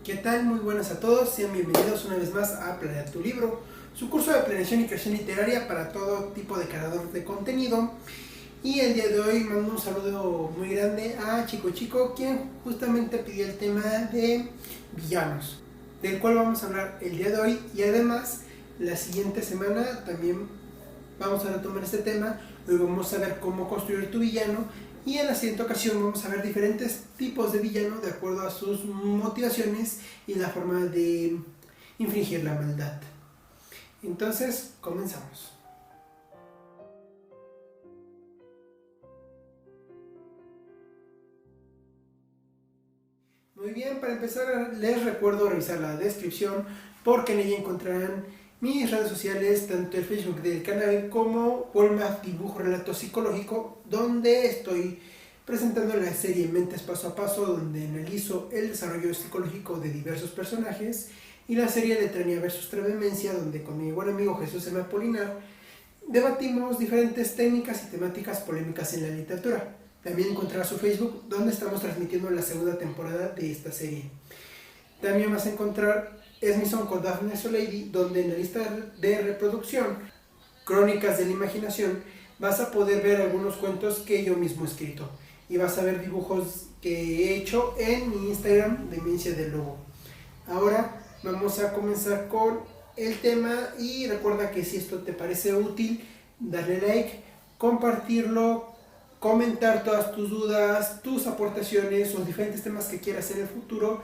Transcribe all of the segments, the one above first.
¿Qué tal? Muy buenas a todos, sean bienvenidos una vez más a Planea tu Libro, su curso de planeación y creación literaria para todo tipo de creador de contenido. Y el día de hoy mando un saludo muy grande a Chico, quien justamente pidió el tema de villanos, del cual vamos a hablar el día de hoy, y además la siguiente semana también vamos a retomar este tema. Hoy vamos a ver cómo construir tu villano, y en la siguiente ocasión vamos a ver diferentes tipos de villano de acuerdo a sus motivaciones y la forma de infringir la maldad. Entonces, comenzamos. Muy bien, para empezar les recuerdo revisar la descripción, porque en ella encontrarán mis redes sociales, tanto el Facebook del canal como Walmart Dibujo Relato Psicológico, donde estoy presentando la serie Mentes Paso a Paso, donde analizo el desarrollo psicológico de diversos personajes, y la serie Letanía versus Trevemencia, donde con mi buen amigo Jesús M. Apolinar debatimos diferentes técnicas y temáticas polémicas en la literatura. También encontrarás su Facebook, donde estamos transmitiendo la segunda temporada de esta serie. También vas a encontrar Smithson con Daphne Soleidi, donde en la lista de reproducción, Crónicas de la Imaginación, vas a poder ver algunos cuentos que yo mismo he escrito. Y vas a ver dibujos que he hecho en mi Instagram, Demencia del Lobo. Ahora vamos a comenzar con el tema, y recuerda que si esto te parece útil, darle like, compartirlo, comentar todas tus dudas, tus aportaciones o diferentes temas que quieras en el futuro,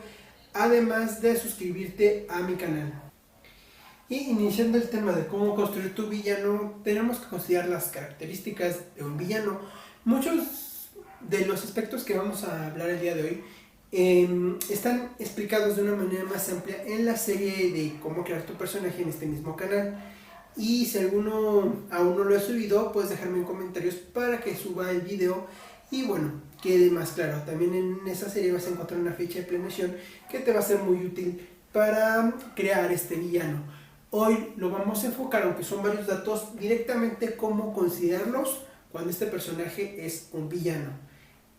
además de suscribirte a mi canal. Y iniciando el tema de cómo construir tu villano, tenemos que considerar las características de un villano. Muchos de los aspectos que vamos a hablar el día de hoy están explicados de una manera más amplia en la serie de cómo crear tu personaje en este mismo canal. Y si alguno aún no lo he subido, puedes dejarme en comentarios para que suba el video y bueno, quede más claro. También en esa serie vas a encontrar una ficha de planeación que te va a ser muy útil para crear este villano. Hoy lo vamos a enfocar, aunque son varios datos, directamente cómo considerarlos cuando este personaje es un villano.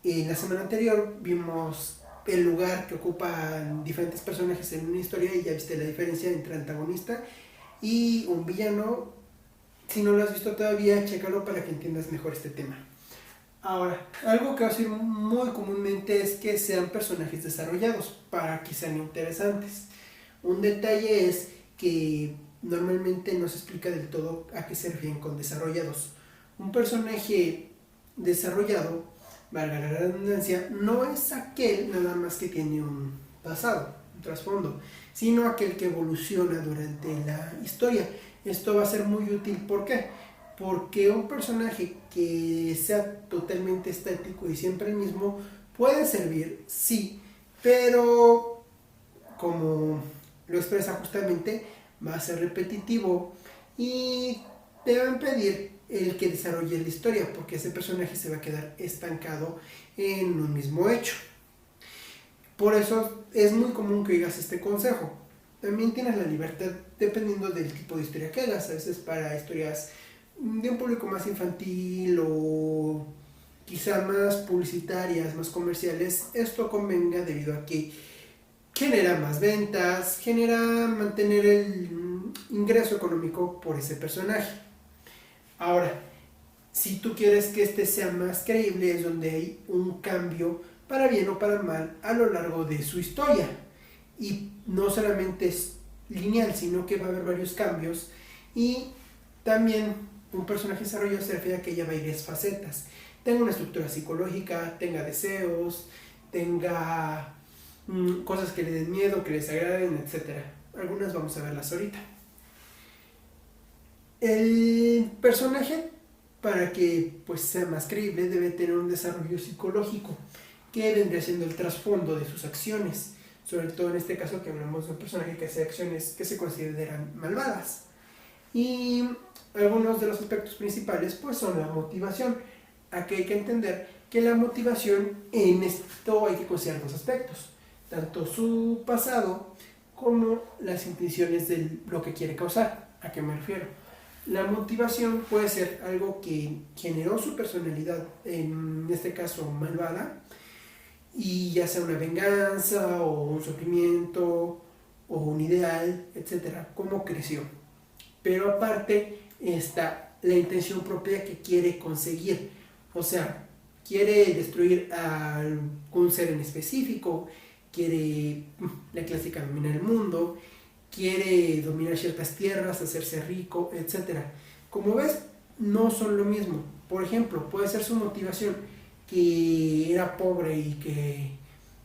En la semana anterior vimos el lugar que ocupan diferentes personajes en una historia, y ya viste la diferencia entre antagonista y un villano. Si no lo has visto todavía, chécalo para que entiendas mejor este tema. Ahora, algo que va a ser muy comúnmente es que sean personajes desarrollados para que sean interesantes. Un detalle es que normalmente no se explica del todo a qué se refieren con desarrollados. Un personaje desarrollado, valga la redundancia, no es aquel nada más que tiene un pasado, un trasfondo, sino aquel que evoluciona durante la historia. Esto va a ser muy útil, ¿por qué? Porque un personaje que sea totalmente estático y siempre el mismo puede servir, sí, pero como lo expresa justamente, va a ser repetitivo y te van a pedir el que desarrolle la historia, porque ese personaje se va a quedar estancado en un mismo hecho. Por eso es muy común que digas este consejo. También tienes la libertad dependiendo del tipo de historia que hagas. A veces para historias de un público más infantil o quizá más publicitarias, más comerciales, esto convenga debido a que genera más ventas, genera mantener el ingreso económico por ese personaje. Ahora, si tú quieres que este sea más creíble, es donde hay un cambio para bien o para mal a lo largo de su historia. Y no solamente es lineal, sino que va a haber varios cambios. Y también un personaje desarrollado se refiere a que haya varias facetas. Tenga una estructura psicológica, tenga deseos, tenga cosas que le den miedo, que les agraden, etc. Algunas vamos a verlas ahorita. El personaje, para que pues sea más creíble, debe tener un desarrollo psicológico que vendría siendo el trasfondo de sus acciones, sobre todo en este caso que hablamos de un personaje que hace acciones que se consideran malvadas. Y algunos de los aspectos principales pues son la motivación. Aquí hay que entender que la motivación, en esto hay que considerar dos aspectos, tanto su pasado como las intenciones de lo que quiere causar. ¿A qué me refiero? La motivación puede ser algo que generó su personalidad, en este caso malvada, y ya sea una venganza o un sufrimiento o un ideal, etcétera, cómo creció. Pero aparte está la intención propia que quiere conseguir, o sea, quiere destruir a algún ser en específico, quiere la clásica dominar el mundo, quiere dominar ciertas tierras, hacerse rico, etcétera. Como ves, no son lo mismo. Por ejemplo, puede ser su motivación que era pobre y que,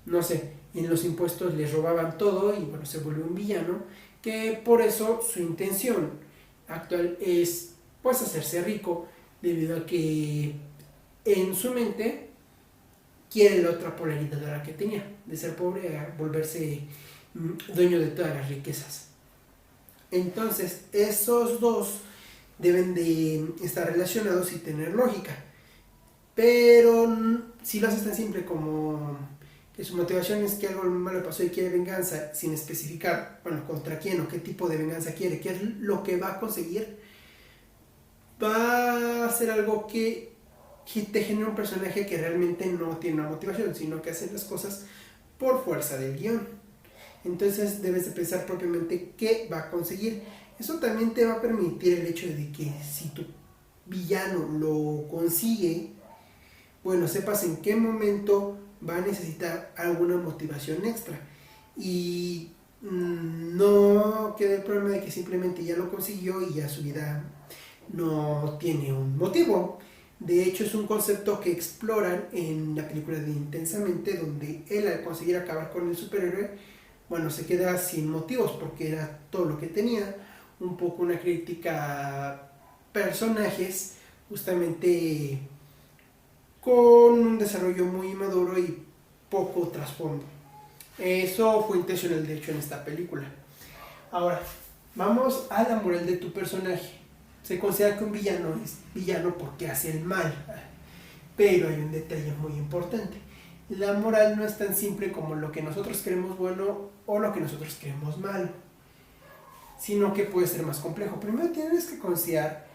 no sé, en los impuestos le robaban todo y bueno, se volvió un villano, que por eso su intención actual es pues hacerse rico debido a que en su mente quiere la otra polaridad de la que tenía, de ser pobre a volverse dueño de todas las riquezas. Entonces, esos dos deben de estar relacionados y tener lógica. Pero si lo haces tan simple como que su motivación es que algo malo pasó y quiere venganza, sin especificar, bueno, contra quién o qué tipo de venganza quiere, qué es lo que va a conseguir, va a ser algo que te genera un personaje que realmente no tiene una motivación, sino que hace las cosas por fuerza del guión. Entonces debes de pensar propiamente qué va a conseguir. Eso también te va a permitir el hecho de que si tu villano lo consigue, bueno, sepas en qué momento va a necesitar alguna motivación extra. Y no quede el problema de que simplemente ya lo consiguió y ya su vida no tiene un motivo. De hecho, es un concepto que exploran en la película de Intensamente, donde él al conseguir acabar con el superhéroe, bueno, se queda sin motivos porque era todo lo que tenía. Un poco una crítica a personajes justamente con un desarrollo muy inmaduro y poco trasfondo. Eso fue intencional, de hecho, en esta película. Ahora, vamos a la moral de tu personaje. Se considera que un villano es villano porque hace el mal, pero hay un detalle muy importante. La moral no es tan simple como lo que nosotros creemos bueno o lo que nosotros creemos malo, sino que puede ser más complejo. Primero tienes que considerar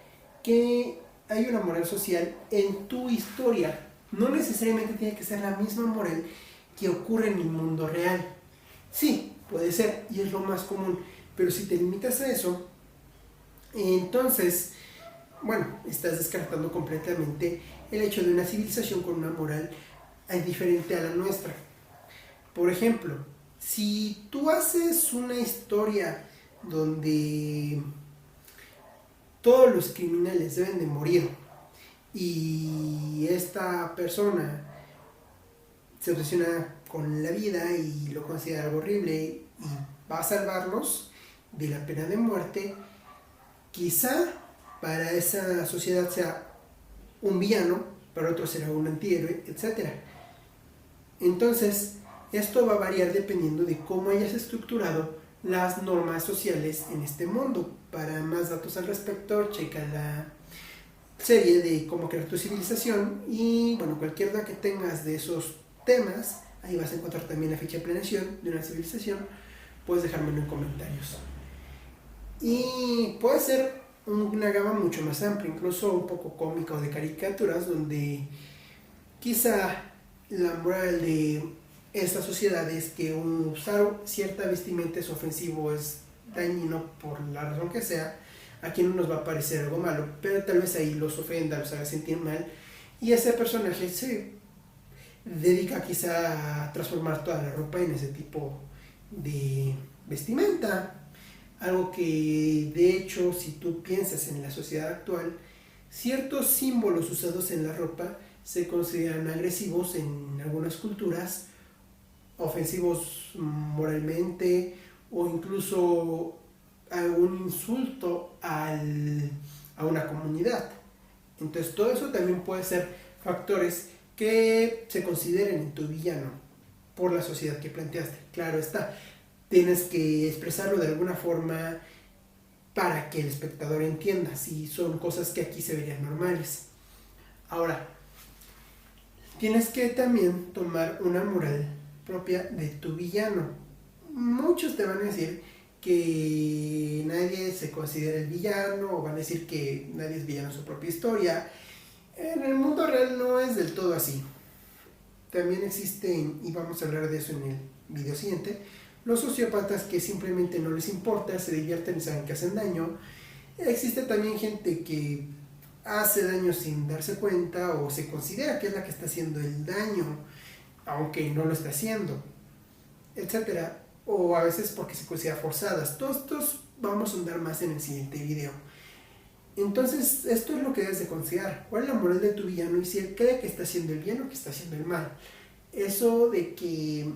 que hay una moral social en tu historia. No necesariamente tiene que ser la misma moral que ocurre en el mundo real. Sí, puede ser, y es lo más común, pero si te limitas a eso, entonces, bueno, estás descartando completamente el hecho de una civilización con una moral diferente a la nuestra. Por ejemplo, si tú haces una historia donde todos los criminales deben de morir y esta persona se obsesiona con la vida y lo considera algo horrible y va a salvarlos de la pena de muerte, quizá para esa sociedad sea un villano, para otro será un antihéroe, etc. Entonces, esto va a variar dependiendo de cómo hayas estructurado las normas sociales en este mundo. Para más datos al respecto, checa la serie de cómo crear tu civilización y bueno, cualquier duda que tengas de esos temas, ahí vas a encontrar también la fecha de planeación de una civilización, puedes dejármelo en comentarios. Y puede ser una gama mucho más amplia, incluso un poco cómica o de caricaturas, donde quizá la moral de esta sociedad es que usar cierta vestimenta es ofensivo, es dañino por la razón que sea. Aquí no nos va a parecer algo malo, pero tal vez ahí los ofenda, los haga sentir mal, y ese personaje se dedica quizá a transformar toda la ropa en ese tipo de vestimenta. Algo que de hecho, si tú piensas en la sociedad actual, ciertos símbolos usados en la ropa se consideran agresivos en algunas culturas, ofensivos moralmente o incluso algún insulto a una comunidad. Entonces todo eso también puede ser factores que se consideren en tu villano por la sociedad que planteaste. Claro está, tienes que expresarlo de alguna forma para que el espectador entienda si son cosas que aquí se verían normales. Ahora, tienes que también tomar una moral propia de tu villano. Muchos te van a decir que nadie se considera el villano, o van a decir que nadie es villano en su propia historia. En el mundo real no es del todo así. también existen, y vamos a hablar de eso en el video siguiente, los sociópatas que simplemente no les importa, se divierten y saben que hacen daño. Existe también gente que hace daño sin darse cuenta o se considera que es la que está haciendo el daño, aunque no lo está haciendo, etcétera. O a veces porque se considera forzadas. Todos estos vamos a andar más en el siguiente video. Entonces, esto es lo que debes de considerar. ¿Cuál es la moral de tu villano? Y si él cree que está haciendo el bien o que está haciendo el mal. Eso de que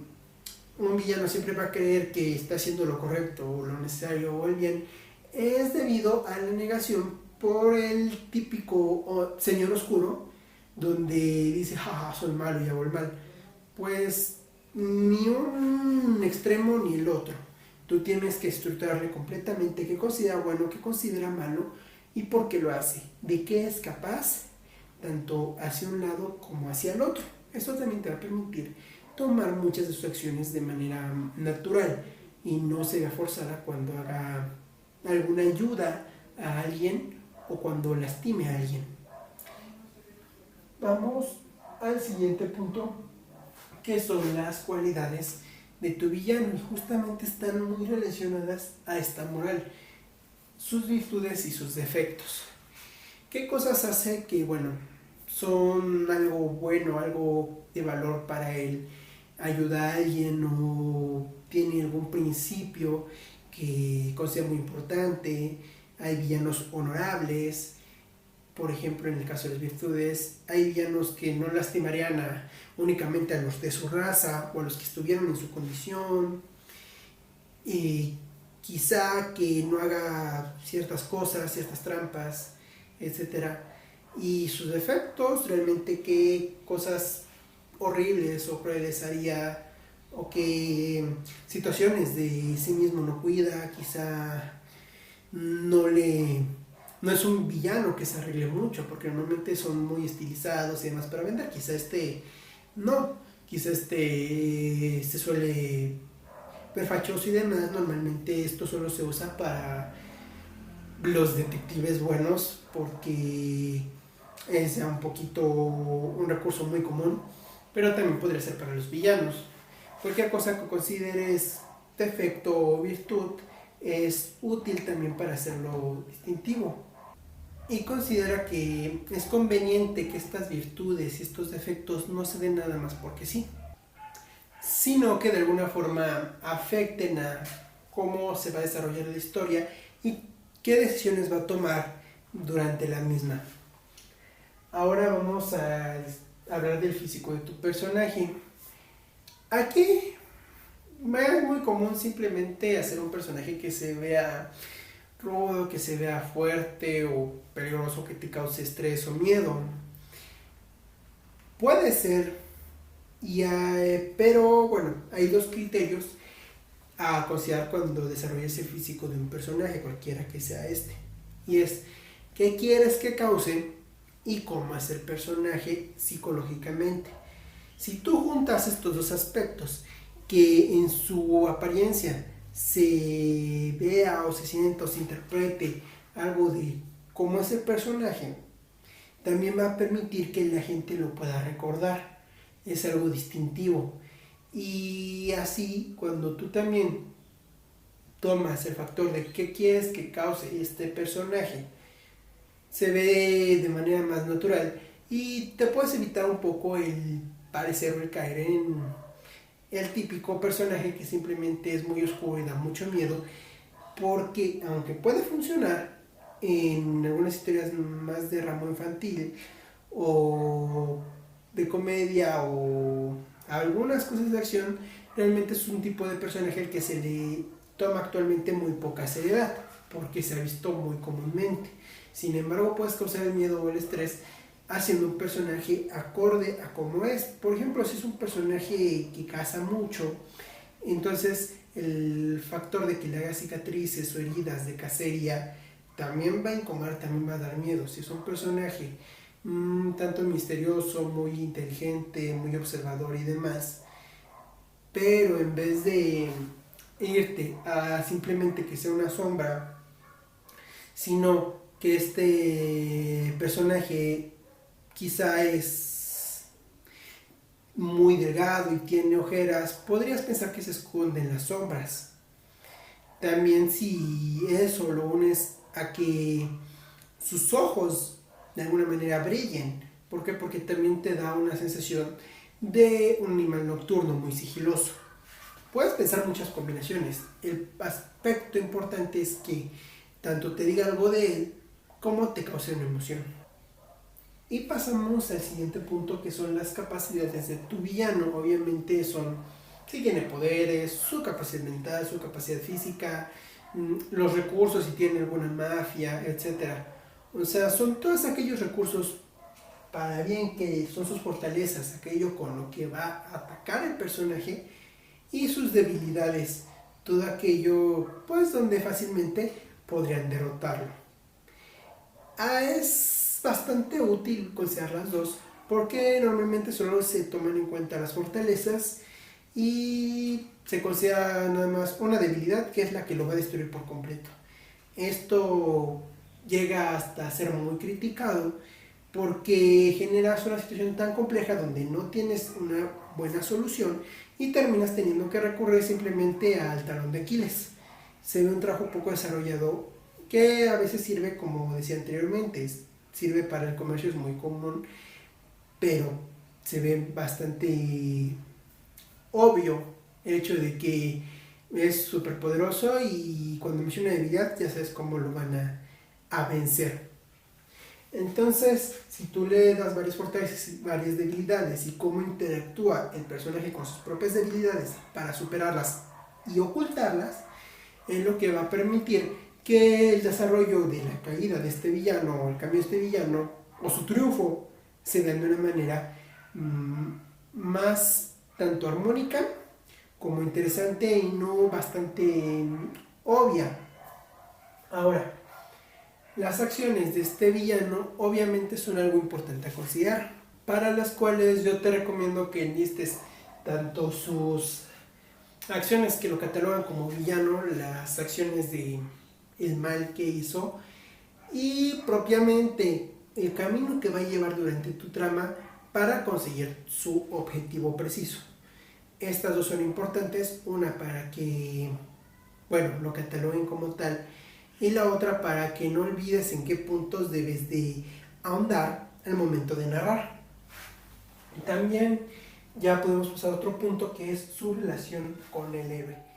un villano siempre va a creer que está haciendo lo correcto o lo necesario o el bien es debido a la negación por el típico señor oscuro, donde dice, jaja, soy malo y hago el mal. Pues ni un extremo ni el otro. Tú tienes que estructurarle completamente qué considera bueno, qué considera malo y por qué lo hace, de qué es capaz, tanto hacia un lado como hacia el otro. Eso también te va a permitir tomar muchas de sus acciones de manera natural y no se vea forzada cuando haga alguna ayuda a alguien o cuando lastime a alguien. Vamos al siguiente punto, que son las cualidades de tu villano, y justamente están muy relacionadas a esta moral, sus virtudes y sus defectos. ¿Qué cosas hace que, bueno, son algo bueno, algo de valor para él? ¿Ayuda a alguien o tiene algún principio que considera muy importante? Hay villanos honorables. Por ejemplo, en el caso de las virtudes, hay villanos que no lastimarían únicamente a los de su raza o a los que estuvieron en su condición. Y quizá que no haga ciertas cosas, ciertas trampas, etc. Y sus defectos, realmente qué cosas horribles o crueles haría, o qué situaciones de sí mismo no cuida. Quizá no es un villano que se arregle mucho, porque normalmente son muy estilizados y demás para vender. Quizá se suele ver fachoso y demás. Normalmente esto solo se usa para los detectives buenos, porque es ya un poquito un recurso muy común, pero también podría ser para los villanos. Cualquier cosa que consideres defecto o virtud es útil también para hacerlo distintivo. Y considera que es conveniente que estas virtudes y estos defectos no se den nada más porque sí, sino que de alguna forma afecten a cómo se va a desarrollar la historia y qué decisiones va a tomar durante la misma. Ahora vamos a hablar del físico de tu personaje. Aquí es muy común simplemente hacer un personaje que se vea rudo, que se vea fuerte o peligroso, que te cause estrés o miedo. Puede ser, pero bueno, hay dos criterios a considerar cuando desarrolles el físico de un personaje, cualquiera que sea este. Y es, ¿qué quieres que cause y cómo es el personaje psicológicamente? Si tú juntas estos dos aspectos, que en su apariencia se vea o se sienta o se interprete algo de cómo es el personaje, también va a permitir que la gente lo pueda recordar. Es algo distintivo. Y así, cuando tú también tomas el factor de qué quieres que cause este personaje, se ve de manera más natural y te puedes evitar un poco el parecer o el caer en el típico personaje que simplemente es muy oscuro y da mucho miedo, porque aunque puede funcionar en algunas historias más de ramo infantil o de comedia o algunas cosas de acción, realmente es un tipo de personaje al que se le toma actualmente muy poca seriedad, porque se ha visto muy comúnmente. Sin embargo, puedes causar el miedo o el estrés haciendo un personaje acorde a cómo es. Por ejemplo, si es un personaje que caza mucho, entonces el factor de que le haga cicatrices o heridas de cacería también va a incomodar, también va a dar miedo. Si es un personaje tanto misterioso, muy inteligente, muy observador y demás, pero en vez de irte a simplemente que sea una sombra, sino que este personaje quizá muy delgado y tiene ojeras, podrías pensar que se esconde en las sombras. También si eso lo unes a que sus ojos de alguna manera brillen. ¿Por qué? Porque también te da una sensación de un animal nocturno muy sigiloso. Puedes pensar muchas combinaciones. El aspecto importante es que tanto te diga algo de él como te cause una emoción. Y pasamos al siguiente punto, que son las capacidades de tu villano. Obviamente son si tiene poderes, su capacidad mental, su capacidad física, los recursos, si tiene alguna mafia, etcétera. O sea, son todos aquellos recursos para bien que son sus fortalezas, aquello con lo que va a atacar el personaje, y sus debilidades, todo aquello pues donde fácilmente podrían derrotarlo. Es bastante útil considerar las dos porque normalmente solo se toman en cuenta las fortalezas y se considera nada más una debilidad, que es la que lo va a destruir por completo. Esto llega hasta ser muy criticado porque generas una situación tan compleja donde no tienes una buena solución y terminas teniendo que recurrir simplemente al talón de Aquiles. Se ve un trabajo poco desarrollado que a veces sirve, como decía anteriormente, sirve para el comercio, es muy común, pero se ve bastante obvio el hecho de que es súper poderoso y cuando menciona debilidad ya sabes cómo lo van a vencer. Entonces, si tú le das varias fortalezas y varias debilidades y cómo interactúa el personaje con sus propias debilidades para superarlas y ocultarlas, es lo que va a permitir que el desarrollo de la caída de este villano o el cambio de este villano o su triunfo se den de una manera más tanto armónica como interesante y no bastante obvia. Ahora, las acciones de este villano obviamente son algo importante a considerar, para las cuales yo te recomiendo que enlistes tanto sus acciones que lo catalogan como villano, las acciones de el mal que hizo y propiamente el camino que va a llevar durante tu trama para conseguir su objetivo preciso. Estas dos son importantes, una para que, bueno, lo cataloguen como tal, y la otra para que no olvides en qué puntos debes de ahondar al momento de narrar. También ya podemos pasar a otro punto, que es su relación con el héroe.